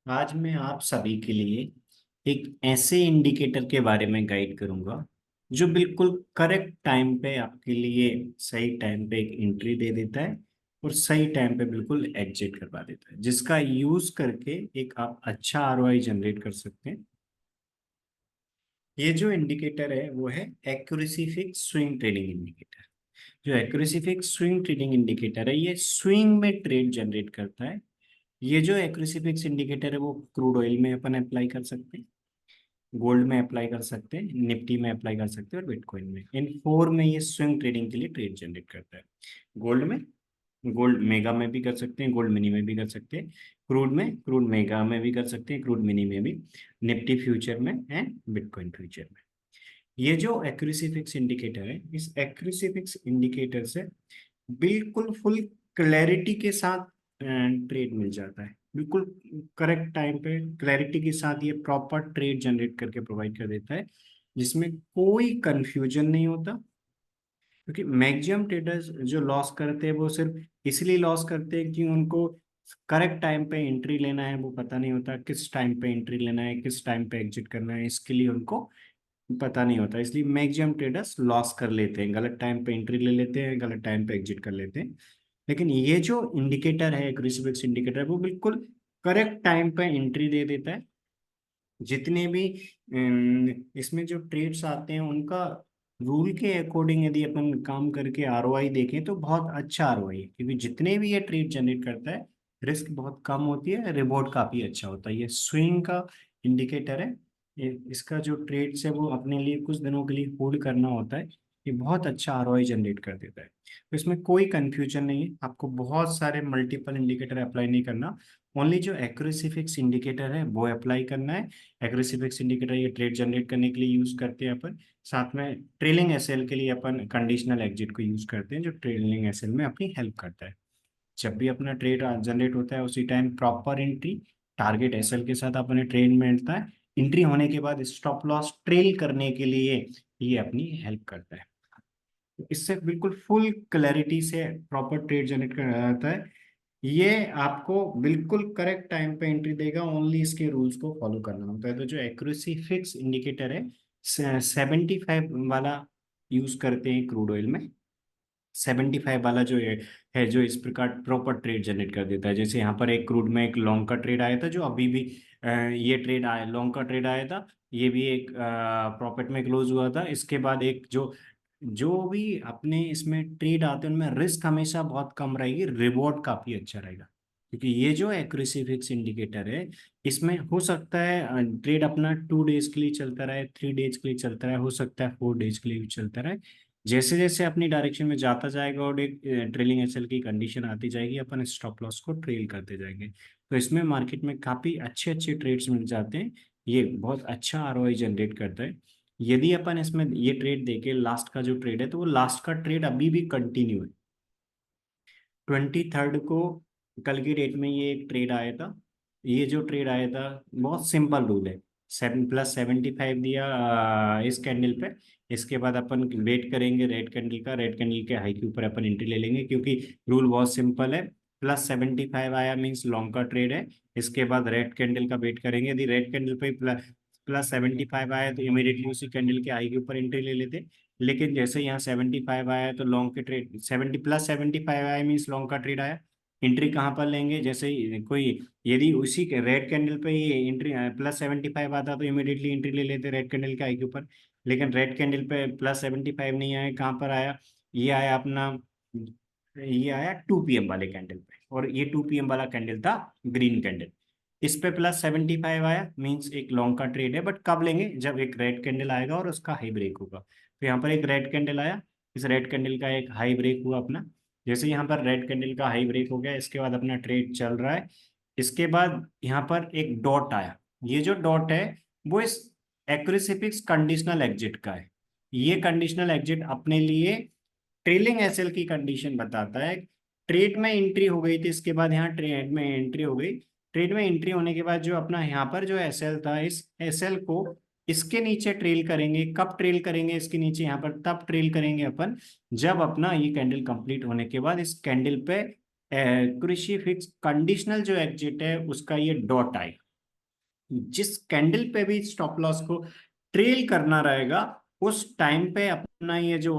आज मैं आप सभी के लिए एक ऐसे इंडिकेटर के बारे में गाइड करूंगा जो बिल्कुल करेक्ट टाइम पे आपके लिए सही टाइम पे एक एंट्री दे देता है और सही टाइम पे बिल्कुल एग्जिट करवा देता है, जिसका यूज करके एक आप अच्छा आरओआई जनरेट कर सकते हैं। ये जो इंडिकेटर है वो है accuracy fix swing trading indicator. जो accuracy fix swing trading indicator है ये स्विंग में ट्रेड जनरेट करता है। ये जो एक्यूरेसी फिक्स इंडिकेटर है वो क्रूड ऑयल में अपन अप्लाई कर सकते हैं, गोल्ड में अप्लाई कर सकते हैं, निफ्टी में अप्लाई कर सकते हैं और बिटकॉइन में। इन फोर में ये स्विंग ट्रेडिंग के लिए ट्रेड जनरेट करता है। गोल्ड में, गोल्ड मेगा में भी कर सकते हैं, गोल्ड मिनी में भी कर सकते हैं। क्रूड में, क्रूड मेगा में भी कर सकते हैं, क्रूड मिनी में भी। निफ्टी फ्यूचर में एंड बिटकॉइन फ्यूचर में। ये जो एक्यूरेसी फिक्स इंडिकेटर है, इस एक्यूरेसी फिक्स इंडिकेटर से बिल्कुल फुल क्लैरिटी के साथ ट्रेड मिल जाता है। बिल्कुल करेक्ट टाइम पे क्लैरिटी के साथ ये प्रॉपर ट्रेड जनरेट करके प्रोवाइड कर देता है, जिसमें कोई कंफ्यूजन नहीं होता। क्योंकि मैक्सिमम ट्रेडर्स जो लॉस करते हैं वो सिर्फ इसलिए लॉस करते हैं कि उनको करेक्ट टाइम पे एंट्री लेना है, वो पता नहीं होता किस टाइम पे एंट्री लेना है, किस टाइम पे एग्जिट करना है, इसके लिए उनको पता नहीं होता। इसलिए मैक्सिमम ट्रेडर्स लॉस कर लेते हैं, गलत टाइम पे एंट्री ले लेते हैं, गलत टाइम पे एग्जिट कर लेते हैं। लेकिन ये जो इंडिकेटर है, क्रूसिफिक्स इंडिकेटर, वो बिल्कुल करेक्ट टाइम पे एंट्री दे देता है। जितने भी इसमें जो ट्रेड्स आते हैं उनका रूल के अकॉर्डिंग यदि अपन काम करके आरओआई देखें तो बहुत अच्छा आरओआई है, क्योंकि जितने भी ये ट्रेड जनरेट करता है रिस्क बहुत कम होती है, रिवॉर्ड काफी अच्छा होता है। ये स्विंग का इंडिकेटर है। इसका जो ट्रेड्स है वो अपने लिए कुछ दिनों के लिए होल्ड करना होता है। ये बहुत अच्छा आरओआई जनरेट कर देता है। तो इसमें कोई कंफ्यूजन नहीं है, आपको बहुत सारे मल्टीपल इंडिकेटर अप्लाई नहीं करना। ओनली जो एक्यूरेसी फिक्स इंडिकेटर है वो अप्लाई करना है। एक्यूरेसी फिक्स इंडिकेटर ये ट्रेड जनरेट करने के लिए यूज करते हैं अपन। साथ में ट्रेलिंग एसएल के लिए अपन कंडीशनल एग्जिट को यूज करते हैं, जो ट्रेलिंग एसएल में अपनी हेल्प करता है। जब भी अपना ट्रेड जनरेट होता है उसी time proper entry target SL के साथ अपने ट्रेड में मिलता है। एंट्री होने के बाद स्टॉप लॉस ट्रेल करने के लिए ये अपनी हेल्प करता है। इससे बिल्कुल फुल क्लैरिटी से प्रॉपर ट्रेड जनरेट कर जाता है। ये आपको बिल्कुल करेक्ट टाइम पे एंट्री देगा, ओनली इसके रूल्स को फॉलो करना होता है। तो जो एक्यूरेसी फिक्स इंडिकेटर है 75 वाला यूज करते हैं क्रूड ऑयल में। 75 वाला जो है जो इस प्रकार प्रॉपर ट्रेड जनरेट कर देता है। जैसे यहाँ पर एक क्रूड में एक लॉन्ग का ट्रेड आया था, जो अभी भी ये ट्रेड आया, लॉन्ग का ट्रेड आया था। ये भी एक प्रॉफिट में क्लोज हुआ था। इसके बाद एक जो जो भी अपने इसमें ट्रेड आते हैं उनमें रिस्क हमेशा बहुत कम रहेगी, रिवॉर्ड काफी अच्छा रहेगा। क्योंकि ये जो एक्यूरेसी फिक्स इंडिकेटर है इसमें हो सकता है ट्रेड अपना 2 डेज के लिए चलता रहे, 3 डेज के लिए चलता रहे, हो सकता है 4 डेज के लिए भी चलता रहे। जैसे जैसे अपनी डायरेक्शन में जाता जाएगा और एक ट्रेलिंग एसएल की कंडीशन आती जाएगी, अपन स्टॉप लॉस को ट्रेल करते जाएंगे। तो इसमें मार्केट में काफी अच्छे अच्छे ट्रेड्स मिल जाते हैं। ये बहुत अच्छा आरओआई जनरेट करता है। यदि अपन इसमें ये ट्रेड देखे, लास्ट का जो ट्रेड है, तो वो लास्ट का ट्रेड अभी भी कंटिन्यू है। 23 को, कल की डेट में ये एक ट्रेड आया था। ये जो ट्रेड आया था, बहुत सिंपल रूल है। 7+75 दिया इस कैंडल पे। इसके बाद अपन वेट करेंगे रेड कैंडल का, रेड कैंडल के हाई के ऊपर अपन एंट्री ले लेंगे, क्योंकि रूल बहुत सिंपल है। +75 आया मीन्स लॉन्ग का ट्रेड है। इसके बाद रेड कैंडल का वेट करेंगे, यदि रेड कैंडल पे +75 आया तो इमीडिएटली उसी कैंडल के हाई के ऊपर एंट्री ले लेते। लेकिन जैसे यहाँ 75 आया है तो लॉन्ग के ट्रेड, 70+75 आया मीन्स लॉन्ग का ट्रेड आया। एंट्री कहाँ पर लेंगे, जैसे ही कोई यदि उसी के रेड कैंडल पे ही एंट्री +75 आता तो इमीडिएटली एंट्री ले लेते रेड कैंडल के आई के ऊपर। लेकिन रेड कैंडल पे +75 नहीं आया, कहाँ पर आया, ये आया अपना, ये आया 2 PM वाले कैंडल पे, और ये 2 PM वाला कैंडल था ग्रीन कैंडल। इस पे +75 आया मीन्स एक लॉन्ग का ट्रेड है, बट कब लेंगे, जब एक रेड कैंडल आएगा और उसका हाई ब्रेक होगा। तो यहाँ पर एक रेड कैंडल आया, इस रेड कैंडल का एक हाई ब्रेक हुआ अपना। जैसे यहाँ पर रेड कैंडल का हाई ब्रेक हो गया, इसके बाद अपना ट्रेड चल रहा है। इसके बाद यहाँ पर एक डॉट आया। ये जो डॉट है वो इस एक्यूरेसी फिक्स कंडीशनल एग्जिट का है। ये कंडीशनल एग्जिट अपने लिए ट्रेलिंग एसएल की कंडीशन बताता है। ट्रेड में एंट्री हो गई थी, इसके बाद यहाँ ट्रेड में एंट्री हो गई। ट्रेड में एंट्री होने के बाद जो अपना यहाँ पर जो एसएल था, इस एसएल को इसके नीचे ट्रेल करेंगे। कब ट्रेल करेंगे इसके नीचे, यहाँ पर तब ट्रेल करेंगे अपन जब अपना ये कैंडल कंप्लीट होने के बाद इस कैंडल पे कृषि फिक्स कंडीशनल जो एग्जिट है उसका ये डॉट आए। जिस कैंडल पे भी स्टॉप लॉस को ट्रेल करना रहेगा उस टाइम पे अपना ये जो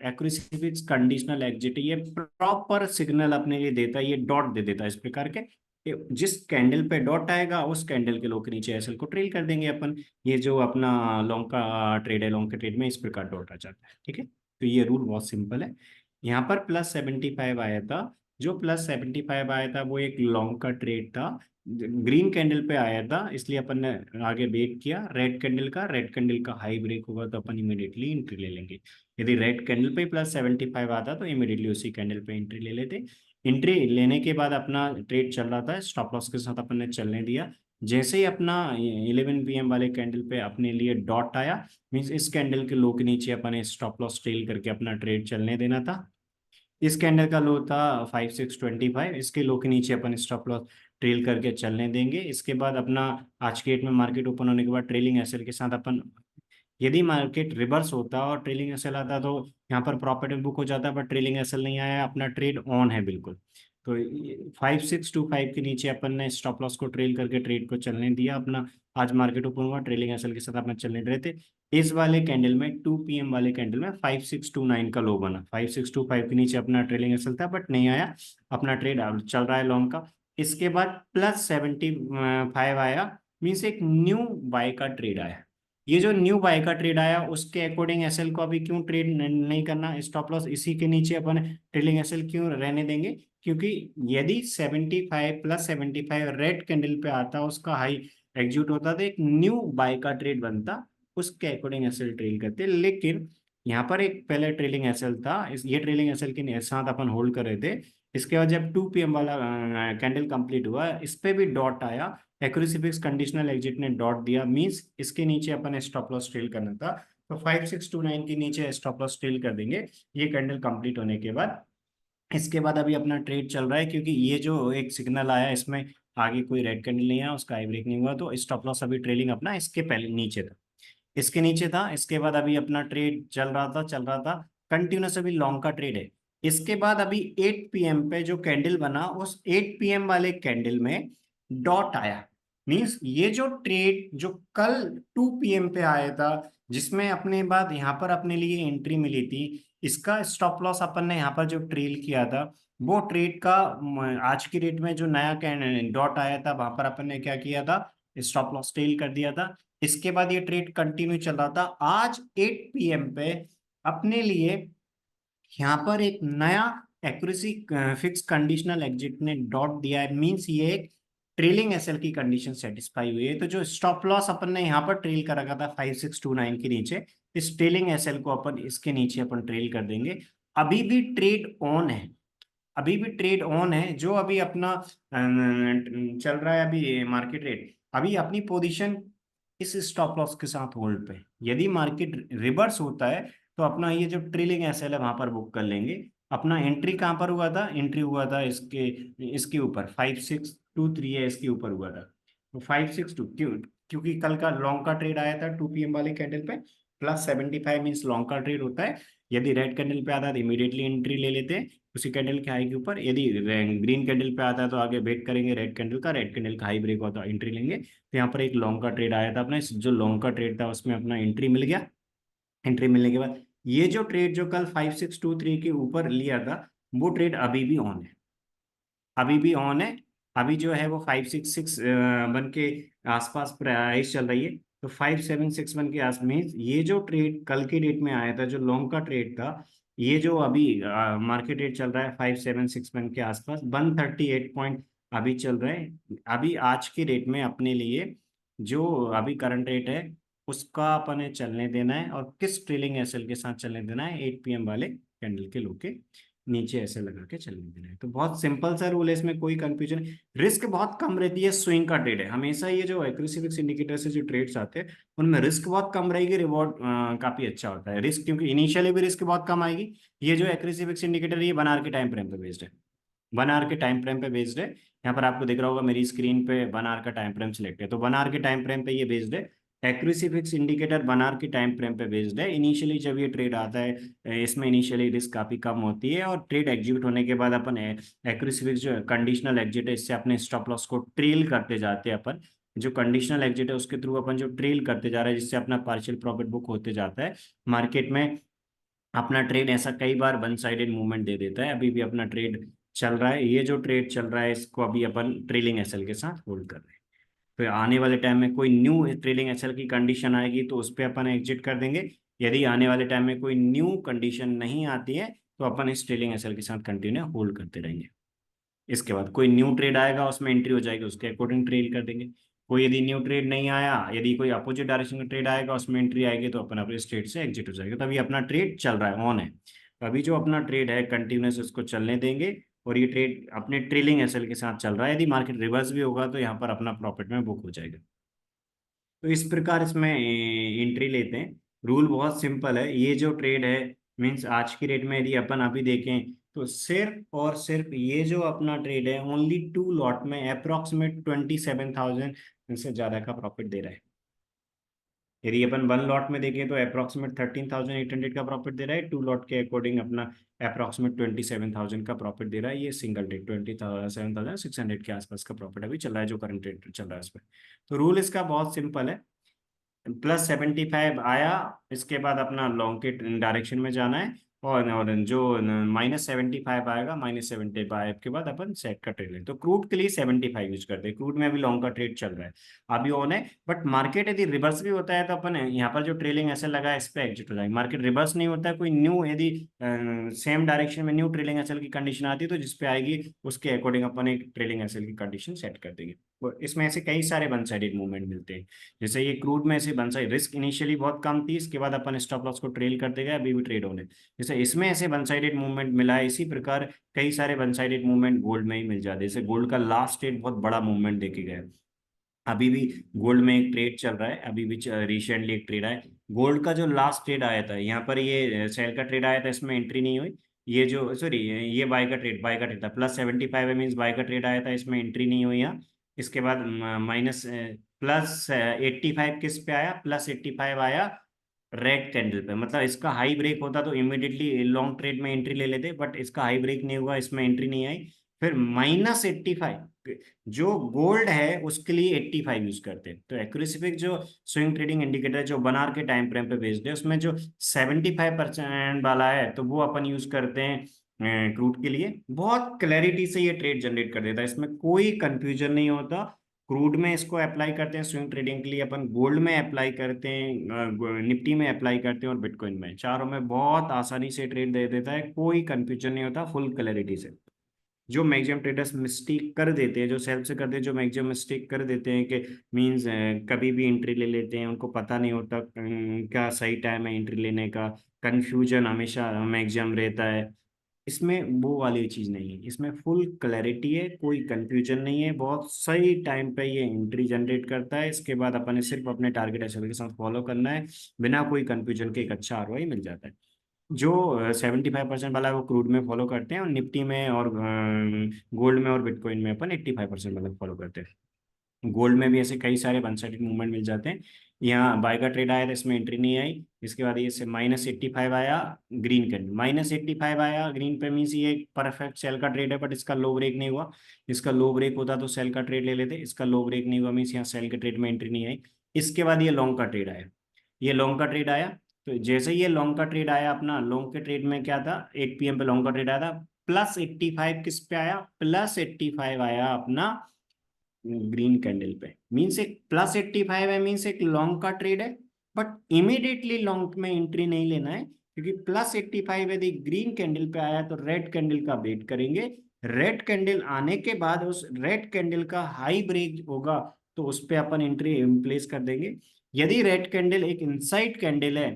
एक्यूरेसी फिक्स कंडीशनल एग्जिट ये प्रॉपर सिग्नल अपने लिए देता है, ये डॉट दे देता है इस प्रकार के। जिस कैंडल पे डॉट आएगा उस कैंडल के लो के नीचे एसएल को ट्रेल कर देंगे अपन। ये जो अपना लॉन्ग का ट्रेड है, लॉन्ग के ट्रेड में इस प्रकार डॉट आ जाता है। ठीक है, तो ये रूल बहुत सिंपल है। यहाँ पर +75 आया था, जो +75 आया था वो एक लॉन्ग का ट्रेड था, ग्रीन कैंडल पे आया था, इसलिए अपन ने आगे ब्रेक किया। रेड कैंडल का हाई ब्रेक होगा तो अपन इमीडिएटली एंट्री ले लेंगे। यदि रेड कैंडल पे +75 आता तो इमीडिएटली उसी कैंडल पे एंट्री ले लेते। एंट्री लेने के बाद अपना ट्रेड चल रहा था, स्टॉप लॉस के साथ अपन ने चलने दिया। जैसे ही अपना 11 PM वाले कैंडल पे अपने लिए डॉट आया, मीन्स इस कैंडल के लो के नीचे अपन स्टॉप लॉस ट्रेल करके अपना ट्रेड चलने देना था। इस कैंडल का लो था 5625, इसके लो के नीचे अपन स्टॉप लॉस ट्रेल करके चलने देंगे। इसके बाद अपना आज के डेट में मार्केट ओपन होने के बाद ट्रेलिंग एसएल के साथ अपन, यदि मार्केट रिवर्स होता और ट्रेलिंग एसएल आता तो यहाँ पर प्रॉफिट बुक हो जाता, बट ट्रेलिंग एसएल नहीं आया, अपना ट्रेड ऑन है बिल्कुल। तो 5625 के नीचे अपन ने स्टॉप लॉस को ट्रेल करके ट्रेड को चलने दिया अपना। आज मार्केट ओपन हुआ, ट्रेलिंग एसएल के साथ अपना चलने रहे थे। इस वाले कैंडल में 2 PM वाले कैंडल में 5629 का लो बना, 5625 के नीचे अपना ट्रेलिंग एसएल था बट नहीं आया, अपना ट्रेड चल रहा है लॉन्ग का। इसके बाद +75 आया, मीन्स एक न्यू बाय का ट्रेड आया। ये जो न्यू बाय का ट्रेड आया उसके अकॉर्डिंग एसएल को अभी क्यों ट्रेड नहीं करना, स्टॉप लॉस इसी के नीचे अपन ट्रेलिंग एसएल क्यों रहने देंगे, क्योंकि यदि 75 +75 रेड कैंडल पे आता उसका हाई एग्जीक्यूट होता तो एक न्यू बाय का ट्रेड बनता, उसके अकॉर्डिंग एसएल ट्रेल करते। लेकिन यहाँ पर एक पहले ट्रेलिंग एसएल था, ये ट्रेलिंग एसएल के साथ अपन होल्ड कर रहे थे। इसके बाद जब 2 PM वाला कैंडल कंप्लीट हुआ, इस पे भी डॉट आया, एक्यूरेसी फिक्स कंडीशनल एग्जिट ने डॉट दिया, मींस इसके नीचे अपन स्टॉप लॉस ट्रेल करना था, तो 5629 के नीचे स्टॉप लॉस ट्रेल कर देंगे ये कैंडल कंप्लीट होने के बाद। इसके बाद अभी अपना ट्रेड चल रहा है, क्योंकि ये जो एक सिग्नल आया इसमें आगे कोई रेड कैंडल नहीं आया, उसका आई ब्रेक नहीं हुआ, तो स्टॉप लॉस अभी ट्रेलिंग अपना इसके पहले नीचे था, इसके नीचे था। इसके बाद अभी अपना ट्रेड चल रहा था कंटिन्यूस, अभी लॉन्ग का ट्रेड है। इसके बाद अभी 8 PM पे जो कैंडल बना उस 8 PM वाले कैंडल में डॉट आया, मींस ये जो ट्रेड जो कल 2 PM पे आया था, जिसमें अपने बाद यहाँ पर अपने लिए एंट्री मिली थी, इसका स्टॉप लॉस अपन ने यहाँ पर जो ट्रेल किया था, वो ट्रेड का आज की डेट में जो नया डॉट आया था वहां पर अपन ने क्या किया था, स्टॉप लॉस ट्रेल कर दिया था। इसके बाद ये ट्रेड कंटिन्यू चल रहा था। आज 8 PM पे अपने लिए यहाँ पर एक नया एक्यूरेसी फिक्स कंडीशनल एग्जिट ने डॉट दिया है, मींस ये एक ट्रेलिंग एसएल की कंडीशन सेटिस्फाई हुई है। तो जो स्टॉप लॉस अपन ने यहाँ पर ट्रेल कर रखा था 5629 के नीचे, इस ट्रेलिंग एसएल को अपन इसके नीचे अपन ट्रेल कर देंगे। अभी भी ट्रेड ऑन है, अभी भी ट्रेड ऑन है, जो अभी अपना चल रहा है अभी मार्केट रेट, अभी अपनी पोजीशन इस स्टॉप लॉस के साथ होल्ड पे। यदि मार्केट रिवर्स होता है तो अपना ये जो ट्रेलिंग एसएल है वहां पर बुक कर लेंगे। अपना एंट्री कहाँ पर हुआ था, एंट्री हुआ था इसके इसके ऊपर 5623 है, इसके ऊपर हुआ था। तो 562 क्योंकि कल का लॉन्ग का ट्रेड आया था 2 PM वाले कैंडल पे, +75 मीन्स लॉन्ग का ट्रेड होता है। यदि रेड कैंडल पे आता है तो इमीडिएटली एंट्री ले लेते हैं उसी कैंडल के हाई के ऊपर। यदि ग्रीन कैंडल पे आता है तो आगे वेट करेंगे रेड कैंडल का हाई ब्रेक होता है एंट्री लेंगे। तो यहाँ पर एक लॉन्ग का ट्रेड आया था अपना, जो लॉन्ग का ट्रेड था उसमें अपना एंट्री मिल गया। एंट्री मिलने के बाद ये जो ट्रेड जो कल 5623 के ऊपर लिया था वो ट्रेड अभी भी ऑन है, अभी भी ऑन है। अभी जो है वो 566 के आसपास प्राइस चल रही है। तो 576 के आस में ये जो ट्रेड कल के डेट में आया था जो लॉन्ग का ट्रेड था, ये जो अभी मार्केट रेट चल रहा है 5761 के आसपास, 138 पॉइंट अभी चल रहा है। अभी आज के डेट में अपने लिए जो अभी करंट रेट है उसका अपने चलने देना है, और किस ट्रेलिंग एसएल के साथ चलने देना है, 8 PM वाले कैंडल के लो के नीचे ऐसे लगा के चलने देना है। तो बहुत सिंपल सा रूल है, इसमें कोई कंफ्यूजन, रिस्क बहुत कम रहती है। स्विंग का ट्रेड है हमेशा, ये जो एक्यूरेसी फिक्स इंडिकेटर से जो ट्रेड्स आते हैं उनमें रिस्क बहुत कम रहेगी, रिवॉर्ड काफी अच्छा होता है। रिस्क क्योंकि इनिशियली भी रिस्क बहुत कम आएगी। ये जो एक्यूरेसी फिक्स इंडिकेटर है ये 1 आवर के टाइम फ्रेम पे बेस्ड है, 1 आवर के टाइम फ्रेम पे बेस्ड है। यहाँ पर आपको दिख रहा होगा मेरी स्क्रीन पे 1 आवर का टाइम फ्रेम सिलेक्ट है, तो 1 आवर के टाइम फ्रेम पे ये बेस्ड है। एक्यूरेसी फिक्स इंडिकेटर 1 आवर के टाइम फ्रेम पे बेस्ड है। इनिशियली जब ये ट्रेड आता है इसमें इनिशियली रिस्क काफी कम होती है, और ट्रेड एग्जीक्यूट होने के बाद अपन एक्यूरेसी फिक्स जो कंडीशनल एग्जिट है इससे अपने स्टॉप लॉस को ट्रेल करते जाते हैं अपन। जो कंडीशनल एग्जिट है उसके थ्रू अपन जो ट्रेल करते जा रहे हैं, जिससे अपना पार्शियल प्रॉफिट बुक होते जाता है मार्केट में। अपना ट्रेड ऐसा कई बार वन साइडेड मूवमेंट दे देता है। अभी भी अपना ट्रेड चल रहा है, ये जो ट्रेड चल रहा है इसको अभी अपन ट्रेलिंग एसएल के साथ होल्ड कर रहे हैं। फिर आने वाले टाइम में कोई न्यू ट्रेलिंग एसएल की कंडीशन आएगी तो उस पर अपन एग्जिट कर देंगे। यदि आने वाले टाइम में कोई न्यू कंडीशन नहीं आती है तो अपन इस ट्रेलिंग एसएल के साथ कंटिन्यू होल्ड करते रहेंगे। इसके बाद कोई न्यू ट्रेड आएगा, उसमें एंट्री हो जाएगी, उसके अकॉर्डिंग ट्रेड कर देंगे। कोई यदि न्यू ट्रेड नहीं आया, यदि कोई अपोजिट डायरेक्शन का ट्रेड आएगा उसमें एंट्री आएगी तो अपन अपने स्ट्रेट से एग्जिट हो जाएगा। तो अभी अपना ट्रेड चल रहा है, ऑन है। तो अभी जो अपना ट्रेड है कंटिन्यूस उसको चलने देंगे और ये ट्रेड अपने ट्रेलिंग एसएल के साथ चल रहा है। यदि मार्केट रिवर्स भी होगा तो यहाँ पर अपना प्रॉफिट में बुक हो जाएगा। तो इस प्रकार इसमें एंट्री लेते हैं। रूल बहुत सिंपल है। ये जो ट्रेड है मींस आज की रेट में यदि अपन अभी देखें तो सिर्फ और सिर्फ ये जो अपना ट्रेड है ओनली 2 लॉट में अप्रोक्सीमेट 27,000 से ज्यादा का प्रॉफिट दे रहा है। यदि अपन 1 लॉट में देखें तो अप्रोक्सीमेट 13,800 का प्रॉफिट दे रहा है। 2 लॉट के अकॉर्डिंग अपना अप्रोक्सीमेट 27,000 का प्रॉफिट दे रहा है। ये सिंगल डे 27,600 के आसपास का प्रॉफिट अभी चल रहा है जो करंट रेट चल रहा है उसमें। तो रूल इसका बहुत सिंपल है। +75 आया, इसके बाद अपना लॉन्ग के डायरेक्शन में जाना है। और जो -75 आएगा, -75 के बाद अपन सेट का ट्रेड लें। तो क्रूड के लिए 75 यूज करते हैं। क्रूड में अभी लॉन्ग का ट्रेड चल रहा है, अभी ऑन है। बट मार्केट यदि रिवर्स भी होता है तो अपन यहाँ पर जो ट्रेलिंग ऐसे लगा है इस पे एग्जिट हो जाएगा। मार्केट रिवर्स नहीं होता है, कोई न्यू यदि सेम डायरेक्शन में न्यू ट्रेलिंग एसएल की कंडीशन आती है तो जिसपे आएगी उसके अकॉर्डिंग अपन एक ट्रेलिंग एसएल की कंडीशन सेट कर देंगे। तो इसमें ऐसे कई सारे वन साइडेड मूवमेंट मिलते हैं। जैसे ये क्रूड में ऐसे वन साइड रिस्क इनिशियली बहुत कम थी, इसके बाद अपन स्टॉप लॉस को ट्रेल करते गए, अभी भी ट्रेड होने। जैसे इसमें ऐसे वन साइडेड मूवमेंट मिला है, इसी प्रकार कई सारे वन साइडेड मूवमेंट गोल्ड में ही मिल जाते हैं। जैसे गोल्ड का लास्ट ट्रेड बहुत बड़ा मूवमेंट देखे गए। अभी भी गोल्ड में एक ट्रेड चल रहा है, अभी भी रिसेंटली एक ट्रेड आया। गोल्ड का जो लास्ट ट्रेड आया था यहाँ पर, ये सेल का ट्रेड आया था, इसमें एंट्री नहीं हुई। ये जो सॉरी ये बाय का ट्रेड था, +75 है मीन्स बाय का ट्रेड आया था, इसमें एंट्री नहीं हुई यहाँ। इसके बाद माइनस +85 किस पे आया, +85 आया रेड कैंडल पे। मतलब इसका हाई ब्रेक होता तो इमिडिएटली लॉन्ग ट्रेड में एंट्री ले लेते, बट इसका हाई ब्रेक नहीं हुआ, इसमें एंट्री नहीं आई। फिर -85 जो गोल्ड है उसके लिए 85 यूज करते हैं। तो एक्यूरेसी जो स्विंग ट्रेडिंग इंडिकेटर जो बनार के टाइम फ्रेम पे बेस्ड है, उसमें जो 75% वाला है तो वो अपन यूज करते हैं क्रूड के लिए। बहुत क्लैरिटी से ये ट्रेड जनरेट कर देता है, इसमें कोई कंफ्यूजन नहीं होता। क्रूड में इसको अप्लाई करते हैं स्विंग ट्रेडिंग के लिए, अपन गोल्ड में अप्लाई करते हैं, निफ्टी में अप्लाई करते हैं और बिटकॉइन में, चारों में बहुत आसानी से ट्रेड दे देता है, कोई कंफ्यूजन नहीं होता, फुल क्लैरिटी से। जो मैक्सिमम ट्रेडर्स मिस्टेक कर देते हैं, जो सेल्फ से करते हैं, जो मैक्सिमम मिस्टेक कर देते हैं कि मींस कभी भी एंट्री ले लेते हैं, उनको पता नहीं होता क्या सही टाइम है एंट्री लेने का, कंफ्यूजन हमेशा मैक्सिमम रहता है। इसमें वो वाली चीज़ नहीं है, इसमें फुल क्लैरिटी है, कोई कंफ्यूजन नहीं है, बहुत सही टाइम पे ये एंट्री जनरेट करता है। इसके बाद अपन ने सिर्फ अपने टारगेट एसएल के साथ फॉलो करना है, बिना कोई कंफ्यूजन के एक अच्छा आरओआई मिल जाता है। जो 75% वाला है वो क्रूड में फॉलो करते हैं, और निफ्टी में और गोल्ड में और बिटकॉइन में अपन 85% वाला फॉलो करते हैं। गोल्ड में भी ऐसे कई सारे वन साइडेड मूवमेंट मिल जाते हैं। यहाँ बाय का ट्रेड आया था, इसमें एंट्री नहीं आई। इसके बाद ये से -85 आया ग्रीन कैंडल, -85 आया ग्रीन पे मीन्स ये परफेक्ट सेल का ट्रेड है, बट इसका लो ब्रेक नहीं हुआ। इसका लो ब्रेक होता तो सेल का ट्रेड ले लेते, इसका लो ब्रेक नहीं हुआ मीन्स यहाँ सेल के ट्रेड में एंट्री नहीं आई। इसके बाद ये लॉन्ग का ट्रेड आया, ये लॉन्ग का ट्रेड आया। तो जैसे ये लॉन्ग का ट्रेड आया, अपना लॉन्ग के ट्रेड में क्या था, 8 PM पे लॉन्ग का ट्रेड आया था, +85 किस पे आया, +85 आया अपना ग्रीन कैंडल पे। मीन्स एक +85 है, मीन्स एक लॉन्ग का ट्रेड है, बट इमीडिएटली लॉन्ग में एंट्री नहीं लेना है, क्योंकि +85 यदि ग्रीन कैंडल पे आया तो रेड कैंडल का वेट करेंगे। रेड कैंडल आने के बाद उस रेड कैंडल का हाई ब्रेक होगा तो उस पर अपन एंट्री प्लेस कर देंगे। यदि रेड कैंडल एक इनसाइड कैंडल है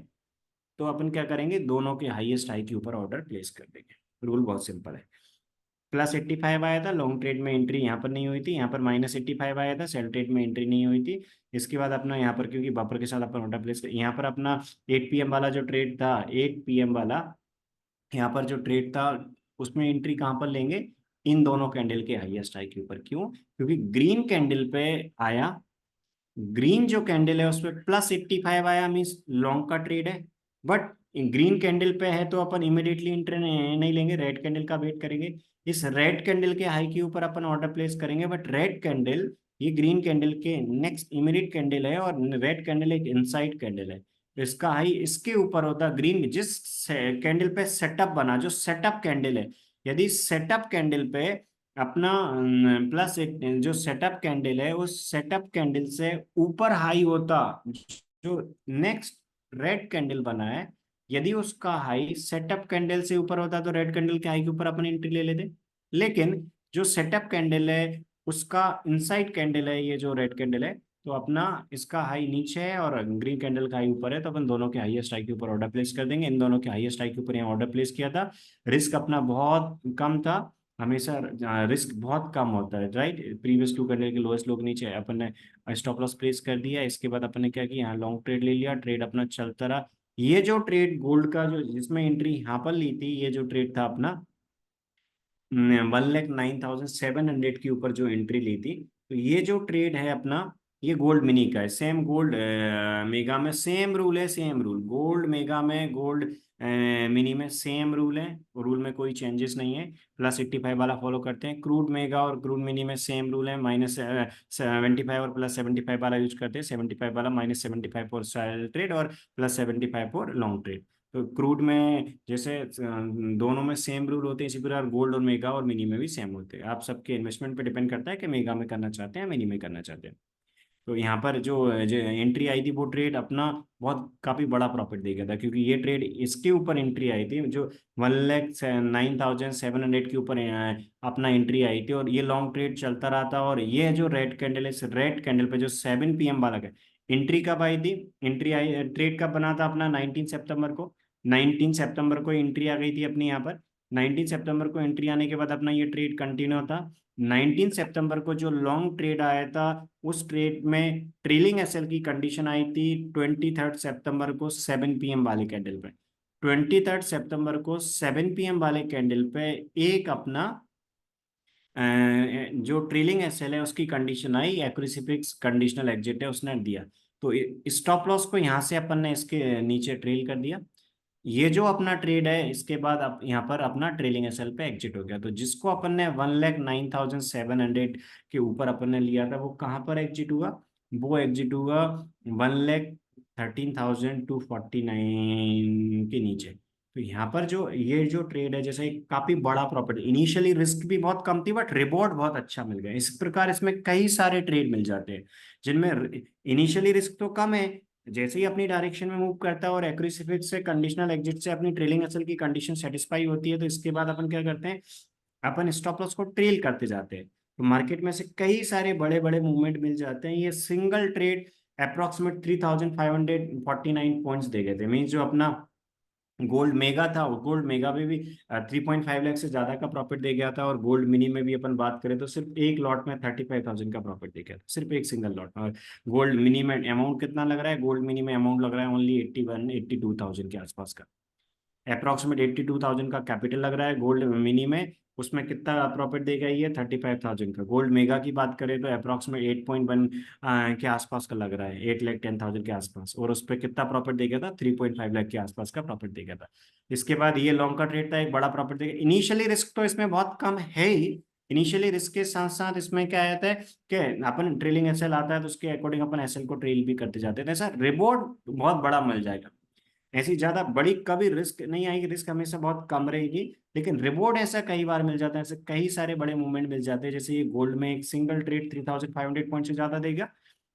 तो अपन क्या करेंगे, दोनों के हाईएस्ट हाई के ऊपर ऑर्डर प्लेस कर देंगे। रूल बहुत सिंपल है। +85 आया था, लॉन्ग ट्रेड में एंट्री यहाँ पर नहीं हुई थी, यहाँ पर -85 आया था, सेल ट्रेड में एंट्री नहीं हुई थी। इसके बाद अपना यहाँ पर क्योंकि बफर के साथ अपन ऑर्डर प्लेस कर, यहाँ पर अपना 8 PM वाला जो ट्रेड था, 8 PM वाला यहाँ पर जो ट्रेड था उसमें एंट्री कहाँ पर लेंगे, इन दोनों कैंडल के हाईएस्ट हाई के ऊपर। क्यों, क्योंकि ग्रीन कैंडल पे आया, ग्रीन जो कैंडल है उसमें +85 आया मीन्स लॉन्ग का ट्रेड है, बट ग्रीन कैंडल पे है तो अपन इमिडिएटली एंट्री नहीं लेंगे, रेड कैंडल का वेट करेंगे। इस रेड कैंडल के हाई के ऊपर अपन ऑर्डर प्लेस करेंगे, बट रेड कैंडल ये ग्रीन कैंडल के नेक्स्ट इमीडिएट कैंडल है और रेड कैंडल एक इनसाइड कैंडल है। तो इसका हाई इसके ऊपर होता है, ग्रीन जिस कैंडल पे सेटअप बना, जो सेटअप कैंडल है, यदि सेटअप कैंडल पे अपना प्लस एक जो सेटअप कैंडल है उस सेटअप कैंडल से ऊपर हाई होता, जो नेक्स्ट रेड कैंडल बना है, यदि उसका हाई सेटअप कैंडल से ऊपर होता तो रेड कैंडल के हाई के ऊपर अपन एंट्री ले लेते। लेकिन जो सेटअप कैंडल है उसका इनसाइड कैंडल है, ये जो रेड कैंडल है, तो अपना इसका हाई नीचे है और ग्रीन कैंडल का हाई ऊपर है, तो अपन दोनों के हाईएस्ट हाई के ऊपर ऑर्डर प्लेस कर देंगे। इन दोनों के हाईएस्ट हाई के ऊपर यहाँ ऑर्डर प्लेस किया था, रिस्क अपना बहुत कम था, हमेशा रिस्क बहुत कम होता है, राइट। प्रीवियस टू कैंडल के लोएस्ट लोग नीचे, अपन ने स्टॉप लॉस प्लेस कर दिया। इसके बाद अपन ने क्या किया, यहाँ लॉन्ग ट्रेड ले लिया, ट्रेड अपना चलता रहा। ये जो ट्रेड गोल्ड का जो जिसमें एंट्री यहाँ पर ली थी, ये जो ट्रेड था अपना 1,09,700 के ऊपर जो एंट्री ली थी, तो ये जो ट्रेड है अपना, ये गोल्ड मिनी का है। सेम गोल्ड मेगा में सेम रूल है, सेम रूल गोल्ड मेगा में, गोल्ड मिनी में सेम रूल है, रूल में कोई चेंजेस नहीं है। +85 वाला फॉलो करते हैं। क्रूड मेगा और क्रूड मिनी में सेम रूल है, -75 और +75 वाला यूज करते हैं। 75 वाला -75 फॉर ट्रेड और +75 फॉर लॉन्ग ट्रेड। तो क्रूड में जैसे दोनों में सेम रूल होते हैं, इसी प्रकार गोल्ड और मेगा और मिनी में भी सेम होते हैं। आप सबके इन्वेस्टमेंट पे डिपेंड करता है कि मेगा में करना चाहते हैं मिनी में करना चाहते हैं। तो यहाँ पर जो एंट्री आई थी वो ट्रेड अपना बहुत काफी बड़ा प्रॉफिट दे गया था, क्योंकि ये ट्रेड इसके ऊपर एंट्री आई थी, जो 1,09,700 के ऊपर अपना एंट्री आई थी, और ये लॉन्ग ट्रेड चलता रहा था। और ये जो रेड कैंडल है, इस रेड कैंडल पे जो 7 PM वाला है, एंट्री कब आई थी, एंट्री आई ट्रेड कब बना था अपना 19 सितंबर को। 19 सितंबर को एंट्री आ गई थी अपनी यहाँ पर। 19 सितंबर को एंट्री आने के बाद अपना ये ट्रेड कंटिन्यू था। 19 सितंबर को जो लॉन्ग ट्रेड आया था, उस ट्रेड में ट्रेलिंग एसएल की कंडीशन आई थी 23 सितंबर को 7 PM वाले कैंडल पे। 23 सितंबर को 7 PM वाले कैंडल पे एक अपना जो ट्रेलिंग एसएल है उसकी कंडीशन आई, एक्यूरेसी फिक्स कंडीशनल एग्जिट है उसने दिया। तो स्टॉप लॉस को यहाँ से अपन ने इसके नीचे ट्रेल कर दिया। ये जो अपना ट्रेड है, इसके बाद अब यहाँ पर अपना ट्रेलिंग एसएल पे एग्जिट हो गया। तो जिसको अपन ने 1,09,700 के ऊपर अपन ने लिया था, वो कहाँ पर एग्जिट हुआ, वो एग्जिट हुआ 1,13,249 के नीचे। तो यहाँ पर जो ये जो ट्रेड है, जैसे काफी बड़ा प्रॉफिट, इनिशियली रिस्क भी बहुत कम थी बट रिवॉर्ड बहुत अच्छा मिल गया। इस प्रकार इसमें कई सारे ट्रेड मिल जाते हैं जिनमें इनिशियली रिस्क तो कम है, जैसे ही अपनी डायरेक्शन में मूव करता है और एक्यूरेसी फिक्स से कंडीशनल एग्जिट से अपनी ट्रेलिंग एसएल की कंडीशन सेटिस्फाई होती है, तो इसके बाद अपन क्या करते हैं, अपन स्टॉप लॉस को ट्रेल करते जाते हैं। तो मार्केट में से कई सारे बड़े बड़े मूवमेंट मिल जाते हैं। ये सिंगल ट्रेड अप्रोक्सीमेट 3,549 पॉइंट्स दे गए थे। मीन्स जो अपना गोल्ड मेगा था, गोल्ड मेगा में भी 3.5 लाख से ज्यादा का प्रॉफिट दे गया था, और गोल्ड मिनी में भी अपन बात करें तो सिर्फ एक लॉट में 35,000 का प्रॉफिट दे गया था, सिर्फ एक सिंगल लॉट में। और गोल्ड मिनी में अमाउंट कितना लग रहा है, गोल्ड मिनी में अमाउंट लग रहा है ओनली 82,000 के आसपास का। अप्रोक्सीमेट 82,000 का कैपिटल लग रहा है गोल्ड मिनी में। उसमें कितना प्रॉफिट देगा, ये 35,000 का। गोल्ड मेगा की बात करें तो अप्रोक्सीमेट 8.1 के आसपास का लग रहा है, 8,10,000 के आसपास, और उस पर कितना प्रॉफिट देगा था, 3.5 लाख के आसपास का प्रॉफिट देगा था। इसके बाद ये लॉन्ग का ट्रेड था, एक बड़ा प्रॉफिट देगा। इनिशियली रिस्क तो इसमें बहुत कम है ही, इनिशियली रिस्क के साथ साथ इसमें क्या आता है कि अपन ट्रेलिंग एसएल आता है तो उसके अकॉर्डिंग अपन एसएल को ट्रेल भी करते जाते हैं, ऐसा रिवॉर्ड बहुत बड़ा मिल जाएगा। ऐसी ज्यादा बड़ी कभी रिस्क नहीं आएगी, रिस्क हमेशा बहुत कम रहेगी, लेकिन रिवॉर्ड ऐसा कई बार मिल जाता है, ऐसे कई सारे बड़े मूवमेंट मिल जाते हैं। जैसे ये गोल्ड में एक सिंगल ट्रेड 3,500 पॉइंट से ज्यादा देगा,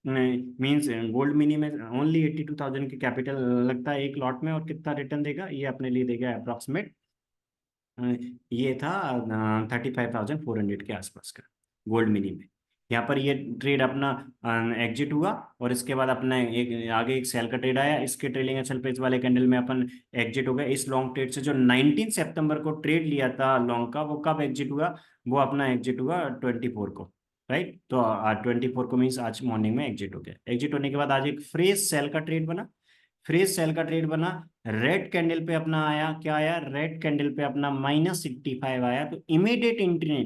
मींस गोल्ड मिनी में ओनली 82,000 के कैपिटल लगता है एक लॉट में, और कितना रिटर्न देगा, ये अपने लिए देगा अप्रोक्सीमेट, ये था 35,400 के आसपास का गोल्ड मिनी में। यहाँ पर ये ट्रेड अपना एग्जिट हुआ, और इसके बाद अपना एक आगे एक सेल का ट्रेड आया, इसके ट्रेलिंग एसएल पेज वाले कैंडल में अपन एग्जिट हो गया इस लॉन्ग ट्रेड से। जो 19 सितंबर को ट्रेड लिया था लॉन्ग का, वो कब एग्जिट हुआ, वो अपना एग्जिट हुआ 24 को, राइट। तो 24 को मीन्स आज मॉर्निंग में एग्जिट हो गया। एग्जिट होने के बाद आज एक फ्रेश सेल का ट्रेड बना, फ्रेश सेल का ट्रेड बना, रेड कैंडल पे अपना आया, क्या आया, रेड कैंडल पे अपना -85 आया। तो इमीडिएट एंट्री नहीं,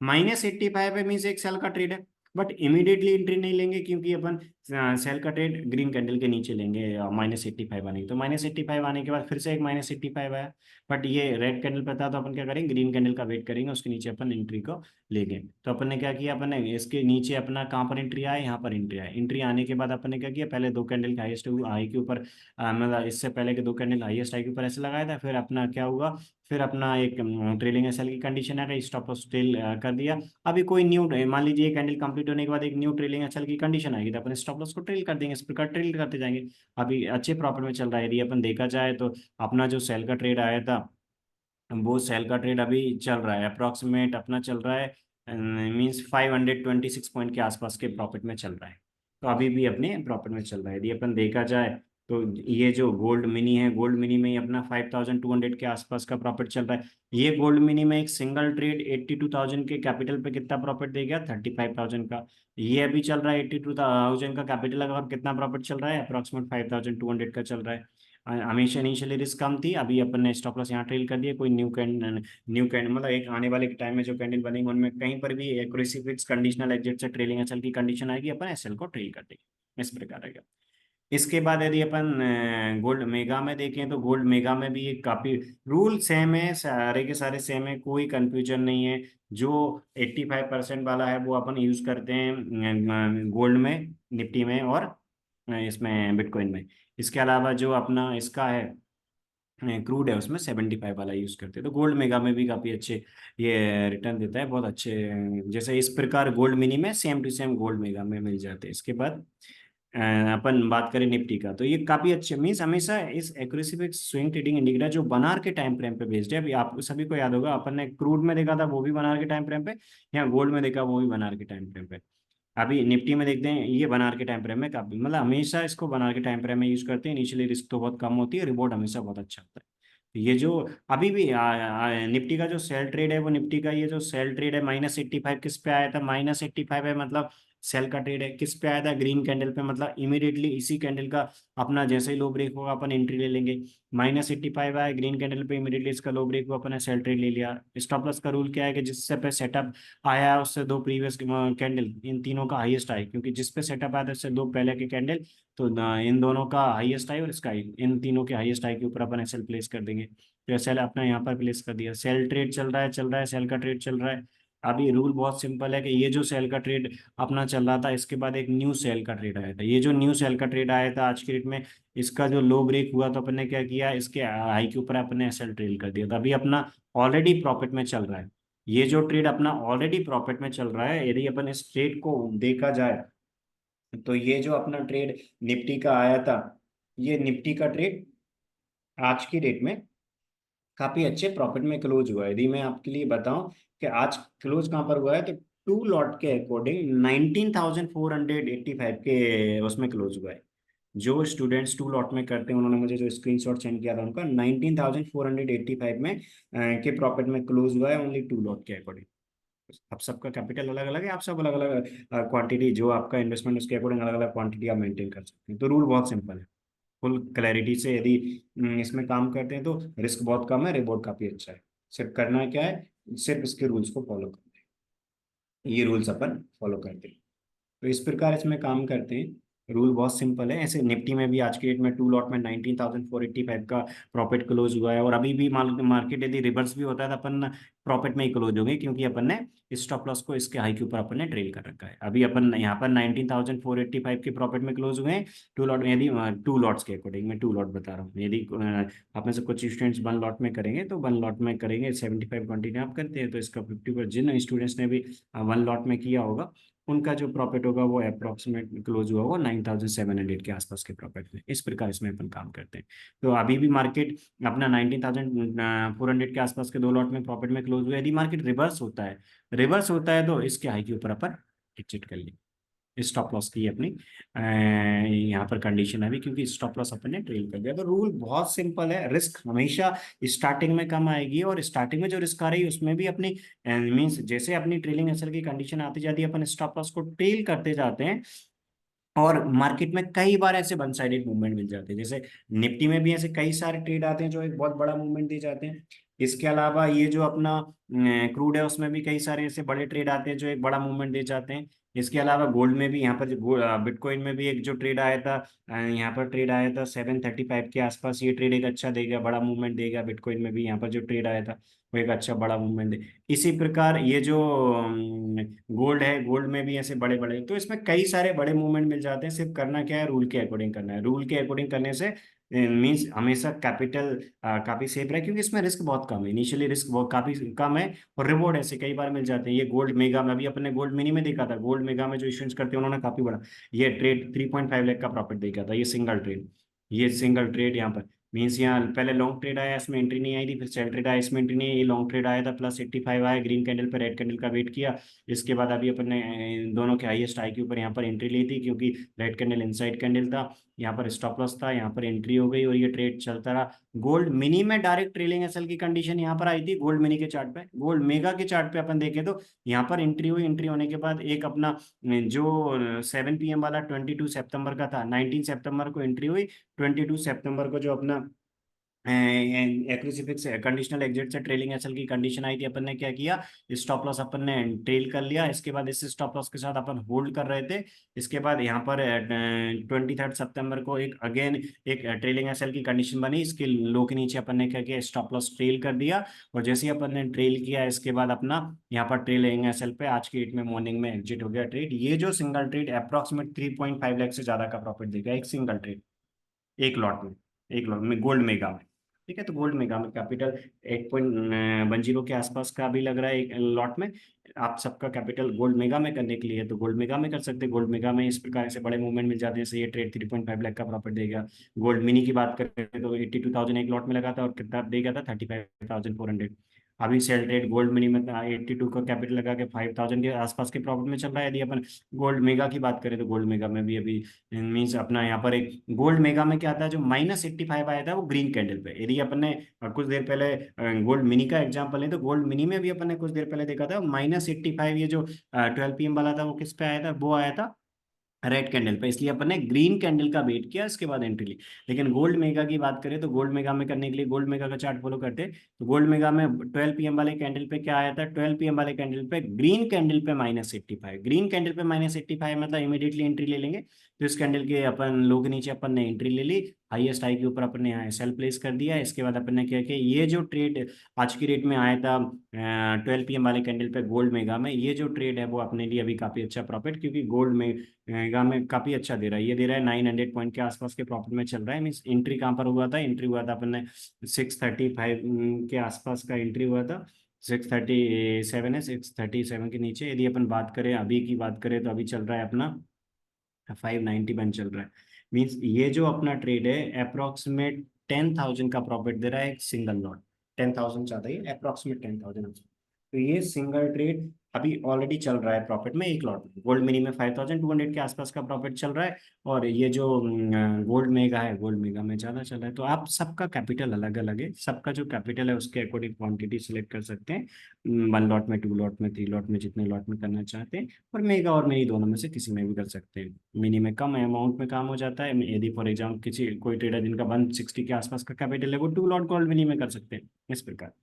-85 पे मीन्स एक सेल का ट्रेड है, बट इमीडिएटली एंट्री नहीं लेंगे, क्योंकि अपन सेल का ट्रेड ग्रीन कैंडल के नीचे लेंगे -85 आने की, तो -85 आने के बाद फिर से एक -85 आया, बट ये रेड कैंडल पे था तो अपन क्या करेंगे, ग्रीन कैंडल का वेट करेंगे, उसके नीचे अपन एंट्री को लेंगे। तो अपन ने क्या किया, अपन ने इसके नीचे अपना कहाँ पर एंट्री आया, यहाँ पर एंट्री आया। एंट्री आने के बाद अपन ने क्या किया, पहले दो कैंडल के हाईएस्ट हाई के ऊपर मतलब इससे पहले के दो कैंडल हाईएस्ट हाई के ऊपर ऐसे लगाया था, फिर अपना क्या हुआ, फिर अपना एक ट्रेलिंग एसएल की कंडीशन है, स्टॉप लॉस ट्रेल कर दिया। अभी कोई न्यू, मान लीजिए ये कैंडल कंप्लीट होने के बाद एक न्यू ट्रेलिंग एसएल की कंडीशन आएगी, तो अपन स्टॉप लॉस को ट्रेल कर देंगे, इस प्रकार ट्रेल करते जाएंगे। अभी अच्छे प्रॉफिट में चल रहा है। यदि अपन देखा जाए तो अपना जो सेल का ट्रेड आया था, वो सेल का ट्रेड अभी चल रहा है अप्रोक्सीमेट, अपना चल रहा है मीन्स 526 पॉइंट के आसपास के प्रॉफिट में चल रहा है। तो अभी भी अपने प्रॉफिट में चल रहा है। यदि अपन देखा जाए तो ये जो गोल्ड मिनी है, गोल्ड मिनी में ही अपना 5200 के आसपास का प्रॉफिट चल रहा है। ये गोल्ड मिनी में एक सिंगल ट्रेड 82,000 के कैपिटल पे कितना प्रॉफिट दे गया, 35,000 का। ये अभी चल रहा है 82,000 का कैपिटल लगा, और कितना प्रॉफिट चल रहा है, अप्रोक्सीमेट 5200 का चल रहा है। हमेशा इनिशियली रिस्क कम थी, अभी अपन ने स्टॉप लॉस यहाँ ट्रेल कर दिया। कोई न्यू कैंडल मतलब एक आने वाले टाइम में जो कैंडल बनेंगे उनमें कहीं पर भी एक्यूरेसी फिक्स कंडीशनल एग्जिट से ट्रेलिंग एसएल की कंडीशन आएगी, अपन एसएल को ट्रेल कर देंगे, इस प्रकार रहेगा। इसके बाद यदि अपन गोल्ड मेगा में देखें, तो गोल्ड मेगा में भी एक काफी रूल सेम है, सारे के सारे सेम है, कोई कंफ्यूजन नहीं है। जो 85% वाला है वो अपन यूज करते हैं गोल्ड में, निफ्टी में, और इसमें बिटकॉइन में। इसके अलावा जो अपना इसका है क्रूड है, उसमें 75 वाला यूज करते हैं। तो गोल्ड मेगा में भी काफी अच्छे ये रिटर्न देता है, बहुत अच्छे। जैसे इस प्रकार गोल्ड मिनी में same to same gold mega में मिल जाते हैं। इसके बाद अ, अपन बात करें निफ्टी का, तो ये काफी अच्छे मीन्स हमेशा इस एक्यूरेसी पे स्विंग ट्रेडिंग इंडिकेटर जो बनार के टाइम फ्रेम पे बेस्ड है। अभी आपको सभी को याद होगा, अपन ने क्रूड में देखा था वो भी बनार के टाइम फ्रेम पे, या गोल्ड में देखा वो भी बनार के टाइम फ्रेम पे। अभी निफ्टी में देखते हैं, ये बनार के टाइम फ्रेम में काफी, मतलब हमेशा इसको बनार के टाइम फ्रेम में यूज करते हैं। इनिशियली रिस्क तो बहुत कम होती है, रिवॉर्ड हमेशा बहुत अच्छा होता है। तो ये जो अभी भी निफ्टी का जो सेल ट्रेड है, वो निफ्टी का ये जो सेल ट्रेड है -85 किस पे आया था, -85 है मतलब सेल का ट्रेड है, किस पे आया था, ग्रीन कैंडल पे, मतलब इमीडिएटली इसी कैंडल का अपना जैसे ही लो ब्रेक होगा अपन एंट्री ले लेंगे। -85 आया ग्रीन कैंडल पे, इमीडिएटली इसका लो ब्रेक हुआ, अपन ने सेल ट्रेड ले लिया। स्टॉप लॉस का रूल क्या है कि जिससे पे सेटअप आया है उससे दो प्रीवियस कैंडल, इन तीनों का हाईएस्ट आए, क्योंकि जिस पे सेटअप आया था उससे दो पहले के कैंडल, तो इन दोनों का हाईएस्ट आई और इसका हाई, इन तीनों के हाईएस्ट आई के ऊपर अपन एसएल प्लेस कर देंगे। तो एसएल अपना यहाँ पर प्लेस कर दिया। सेल ट्रेड चल रहा है, चल रहा है, सेल का ट्रेड चल रहा है। अभी रूल बहुत सिंपल है कि ये जो सेल का ट्रेड अपना चल रहा था, इसके बाद एक न्यू सेल का ट्रेड आया था। ये जो न्यू सेल का ट्रेड आया था आज की डेट में, इसका जो लो ब्रेक हुआ तो अपन ने क्या किया, इसके हाई के ऊपर अपने एसएल ट्रेल कर दिया। तो अभी अपना ऑलरेडी प्रॉफिट में चल रहा है। ये जो ट्रेड अपना ऑलरेडी प्रॉफिट में चल रहा है, यदि अपन इस ट्रेड को देखा जाए, तो ये जो अपना ट्रेड निफ्टी का आया था, ये निफ्टी का ट्रेड आज की डेट में काफी अच्छे प्रॉफिट में क्लोज हुआ है। यदि मैं आपके लिए बताऊं कि आज क्लोज कहाँ पर हुआ है, तो टू लॉट के अकॉर्डिंग 19,485 के उसमें क्लोज हुआ है। जो स्टूडेंट्स टू लॉट में करते हैं, उन्होंने मुझे जो स्क्रीनशॉट सेंड किया था उनका 19,485 में के प्रॉफिट में क्लोज हुआ है, ओनली टू लॉट के अकॉर्डिंग। अब सबका कैपिटल अलग अलग है, आप सब अलग अलग क्वांटिटी, जो आपका इन्वेस्टमेंट उसके अकॉर्डिंग अलग अलग क्वांटिटी आप मेंटेन कर सकते हैं। तो रूल बहुत सिंपल है। फुल क्लैरिटी से यदि इसमें काम करते हैं तो रिस्क बहुत कम है, रिवॉर्ड काफी अच्छा है। सिर्फ करना क्या है, सिर्फ इसके रूल्स को फॉलो करना है। ये रूल्स अपन फॉलो करते हैं, तो इस प्रकार इसमें काम करते हैं। रूल बहुत सिंपल है। ऐसे निफ्टी में भी आज के डेट में टू लॉट में 19,485 का प्रॉफिट क्लोज हुआ है, और अभी भी मार्केट यदि रिवर्स भी होता है तो अपन प्रॉफिट में ही क्लोज होंगे, क्योंकि अपन ने स्टॉप लॉस को इसके हाई के ऊपर अपन ने ट्रेल कर रखा है। अभी अपन यहाँ पर 19,485 के प्रॉफिट में क्लोज हुए हैं टू लॉट में। यदि टू लॉट्स के अकॉर्डिंग मैं टू लॉट बता रहा हूँ, यदि आप में से कुछ स्टूडेंट्स वन लॉट में करेंगे तो वन लॉट में करेंगे, 75 क्वांटिटी आप करते हैं तो इसका 50 जिन स्टूडेंट्स ने भी वन लॉट में किया होगा, उनका जो प्रॉफिट होगा वो अप्रोक्सीमेट क्लोज हुआ होगा 9,700 के आसपास के प्रॉफिट में। इस प्रकार इसमें अपन काम करते हैं। तो अभी भी मार्केट अपना 19,400 के आसपास के दो लॉट में प्रॉफिट में क्लोज हुआ है। यदि मार्केट रिवर्स होता है, रिवर्स होता है तो इसके हाई के ऊपर अपन एग्जिट कर लेंगे। स्टॉप लॉस की अपनी यहाँ पर कंडीशन है भी, क्योंकि स्टॉप लॉस अपन ने ट्रेल कर दिया। तो रूल बहुत सिंपल है। रिस्क हमेशा स्टार्टिंग में कम आएगी, और स्टार्टिंग में जो रिस्क आ रही है उसमें भी अपनी मीन्स जैसे अपनी ट्रेलिंग एसएल की कंडीशन आती जाती है, अपन स्टॉप लॉस को ट्रेल करते जाते हैं। और मार्केट में कई बार ऐसे वन साइडेड मूवमेंट मिल जाते हैं, जैसे निफ्टी में भी ऐसे कई सारे ट्रेड आते हैं जो एक बहुत बड़ा मूवमेंट दे जाते हैं। इसके अलावा ये जो अपना क्रूड है उसमें भी कई सारे ऐसे बड़े ट्रेड आते हैं जो एक बड़ा मूवमेंट दे जाते हैं। इसके अलावा गोल्ड में भी यहाँ पर जो बिटकॉइन में भी एक जो ट्रेड आया था, यहाँ पर ट्रेड आया था 735 के आसपास, ये ट्रेड एक अच्छा देगा, बड़ा मूवमेंट देगा। बिटकॉइन में भी यहाँ पर जो ट्रेड आया था वो एक अच्छा बड़ा मूवमेंट दे। इसी प्रकार ये जो गोल्ड है, गोल्ड में भी ऐसे बड़े बड़े, तो इसमें कई सारे बड़े मूवमेंट मिल जाते हैं। सिर्फ करना क्या है, रूल के अकॉर्डिंग करना है। रूल के अकॉर्डिंग करने से मीन्स हमेशा कैपिटल काफी सेफ रहे, क्योंकि इसमें रिस्क बहुत कम है, इनिशियली रिस्क बहुत काफी कम है, और रिवॉर्ड ऐसे कई बार मिल जाते हैं। ये गोल्ड मेगा में, अभी अपने गोल्ड मिनी में देखा था, गोल्ड मेगा में जो इश्यूएंस करते हैं उन्होंने काफी बड़ा ये ट्रेड 3.5 लाख का प्रॉफिट देखा था, ये सिंगल ट्रेड। ये सिंगल ट्रेड यहाँ पर मीन्स यहाँ पहले लॉन्ग ट्रेड आया, इसमें एंट्री नहीं आई थी, फिर सेल ट्रेड आया, इसमें एंट्री नहीं आई, ये लॉन्ग ट्रेड आया था, +85 आया, ग्रीन कैंडल पे रेड कैंडल का वेट किया। इसके बाद अभी अपन ने दोनों के हाईएस्ट हाई के ऊपर यहाँ पर एंट्री ली थी, क्योंकि रेड कैंडल इनसाइड कैंडल था, यहाँ पर स्टॉप लॉस था, यहाँ पर एंट्री हो गई और ये ट्रेड चलता रहा। गोल्ड मिनी में डायरेक्ट ट्रेलिंग एसएल की कंडीशन यहाँ पर आई थी गोल्ड मिनी के चार्ट पे। गोल्ड मेगा के चार्ट पे अपन देखें तो यहाँ पर एंट्री हुई, एंट्री होने के बाद एक अपना जो 7 PM वाला 22 सितंबर का था, 19 सितंबर को एंट्री हुई, 22 सितंबर को जो अपना एक्विजिफिक्स कंडीशनल एग्जिट से ट्रेलिंग एसएल की कंडीशन आई थी, अपन ने क्या किया, स्टॉप लॉस अपन ने ट्रेल कर लिया। इसके बाद इस स्टॉप लॉस के साथ अपन होल्ड कर रहे थे। इसके बाद यहाँ पर 23 सितंबर को एक अगेन एक ट्रेलिंग एसएल की कंडीशन बनी, इसके लो के नीचे अपन ने क्या किया, स्टॉप लॉस ट्रेल कर दिया। और जैसे ही अपन ने ट्रेल किया, इसके बाद अपना यहाँ पर ट्रेलिंग एसएल पे आज की डेट में मॉर्निंग में एग्जिट हो गया ट्रेड। ये जो सिंगल ट्रेड अप्रोक्सीमेट 3.5 लाख से ज्यादा का प्रॉफिट देगा, एक सिंगल ट्रेड, एक लॉट में, एक लॉट में गोल्ड मेगा में। ठीक है, तो गोल्ड मेगा में कैपिटल 8.10 के आसपास का भी लग रहा है एक लॉट में। आप सबका कैपिटल गोल्ड मेगा में करने के लिए तो गोल्ड मेगा में कर सकते हैं। गोल्ड मेगा में इस प्रकार से बड़े मूवमेंट मिल जाते हैं, जैसे ये ट्रेड 3.5 लाख का प्रॉफिट देगा। गोल्ड मिनी की बात करें तो 82,000 एक लॉट में लगा था, और कितना देगा था, 35,400। अभी सेल ट्रेड गोल्ड मिनी में 82 का कैपिटल लगा के 5,000 के आसपास के प्रॉफिट में चल रहा है। यदि अपन गोल्ड मेगा की बात करें तो गोल्ड मेगा में भी अभी मीन्स अपना यहाँ पर एक गोल्ड मेगा में क्या आता है, जो -85 आया था वो ग्रीन कैंडल पे। यदि अपन ने कुछ देर पहले गोल्ड मिनी का एग्जांपल है, तो गोल्ड मिनी में भी अपन ने कुछ देर पहले देखा था -85, ये जो 12 PM वाला था वो किस पे आया था, वो आया था रेड कैंडल पे, इसलिए अपन ने ग्रीन कैंडल का वेट किया, इसके बाद एंट्री ली। लेकिन गोल्ड मेगा की बात करें तो गोल्ड मेगा में करने के लिए गोल्ड मेगा का चार्ट फॉलो करते हैं, तो गोल्ड मेगा में 12 PM वाले कैंडल पे क्या आया था, 12 PM वाले कैंडल पे ग्रीन कैंडल पे -85, ग्रीन कैंडल पे -85 मतलब इमीडिएटली एंट्री ले लेंगे। तो इस कैंडल के अपन लो के नीचे अपन ने एंट्री ले ली, हाईएस्ट हाई के ऊपर अपन ने यहाँ सेल प्लेस कर दिया। इसके बाद अपन ने क्या किया, ये जो ट्रेड आज की रेट में आया था 12 PM वाले कैंडल पे गोल्ड मेगा में, ये जो ट्रेड है वो अपने लिए अभी काफी अच्छा प्रॉफिट, क्योंकि गोल्ड में मेगा में काफी अच्छा दे रहा है, ये दे रहा है 900 पॉइंट के आसपास के प्रॉफिट में चल रहा है। मीन्स एंट्री कहाँ पर हुआ था, एंट्री हुआ था अपन ने 635 के आसपास का एंट्री हुआ था। 637 है, 637 के नीचे यदि अपन बात करें, अभी की बात करें तो अभी चल रहा है अपना 591 चल रहा है। मीन्स ये जो अपना ट्रेड है अप्रोक्सीमेट 10,000 का प्रॉफिट दे रहा है एक सिंगल लॉट। 10,000 चाहता है, अप्रोक्सीमेट 10,000। तो ये सिंगल ट्रेड अभी ऑलरेडी चल रहा है प्रॉफिट में एक लॉट में। गोल्ड मिनी में 5,200 के आसपास का प्रॉफिट चल रहा है, और ये जो गोल्ड मेगा है, गोल्ड मेगा में ज़्यादा चल रहा है। तो आप सबका कैपिटल अलग अलग है, सबका जो कैपिटल है उसके अकॉर्डिंग क्वांटिटी सिलेक्ट कर सकते हैं, 1 लॉट में, 2 लॉट में, 3 लॉट में, जितने लॉट में करना चाहते हैं। और मेगा और मिनी दोनों में से किसी में भी कर सकते हैं। मिनी में कम अमाउंट में काम हो जाता है, यदि फॉर एग्जाम्पल किसी कोई ट्रेडर जिनका 160 के आसपास का कैपिटल है, वो 2 लॉट गोल्ड मिनी में कर सकते हैं इस प्रकार।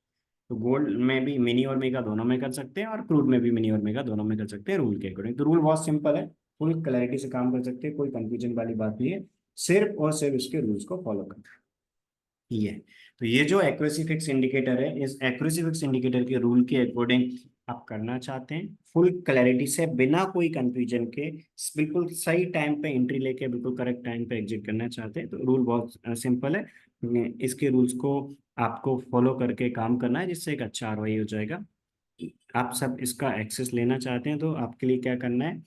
तो गोल्ड में भी मिनी और मेगा दोनों में कर सकते हैं, और क्रूड में भी मिनी और मेगा दोनों में कर सकते हैं रूल के अकॉर्डिंग। तो रूल बहुत सिंपल है, फुल क्लैरिटी से काम कर सकते हैं, कोई कंफ्यूजन वाली बात नहीं है, सिर्फ और सिर्फ इसके रूल्स को फॉलो करना है। ये तो ये जो एक्यूरेसी फिक्स इंडिकेटर है, इस एक्यूरेसी फिक्स इंडिकेटर के रूल के अकॉर्डिंग आप करना चाहते हैं, फुल क्लैरिटी से बिना कोई कंफ्यूजन के, बिल्कुल सही टाइम पे एंट्री लेके बिल्कुल करेक्ट टाइम पे एग्जिट करना चाहते हैं, तो रूल बहुत सिंपल है। इसके रूल्स को आपको फॉलो करके काम करना है, जिससे एक अच्छा आरओआई हो जाएगा। आप सब इसका एक्सेस लेना चाहते हैं तो आपके लिए क्या करना है,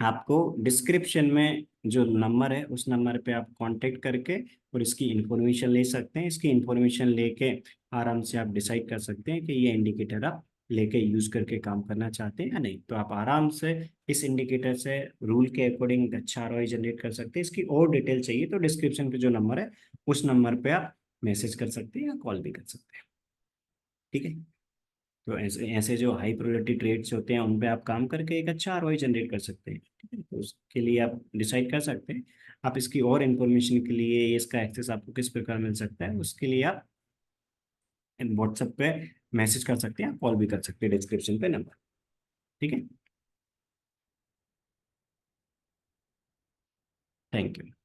आपको डिस्क्रिप्शन में जो नंबर है उस नंबर पे आप कांटेक्ट करके और इसकी इंफॉर्मेशन ले सकते हैं। इसकी इंफॉर्मेशन लेके आराम से आप डिसाइड कर सकते हैं कि ये इंडिकेटर आप लेके यूज करके काम करना चाहते हैं या नहीं। तो आप आराम से इस इंडिकेटर से रूल के अकॉर्डिंग अच्छा आरओआई जनरेट कर सकते हैं। इसकी और डिटेल चाहिए तो डिस्क्रिप्शन पे जो नंबर है उस नंबर पे आप मैसेज कर सकते हैं या कॉल भी कर सकते हैं। ठीक है, तो ऐसे ऐसे जो हाई प्रोबेबिलिटी ट्रेड्स होते हैं उन पे आप काम करके एक अच्छा आरओआई जनरेट कर सकते हैं। ठीक है, तो उसके लिए आप डिसाइड कर सकते हैं। आप इसकी और इन्फॉर्मेशन के लिए, इसका एक्सेस आपको किस प्रकार मिल सकता है, उसके लिए आप व्हाट्सएप पे मैसेज कर सकते हैं, कॉल भी कर सकते हैं, डिस्क्रिप्शन पे नंबर। ठीक है, थैंक यू।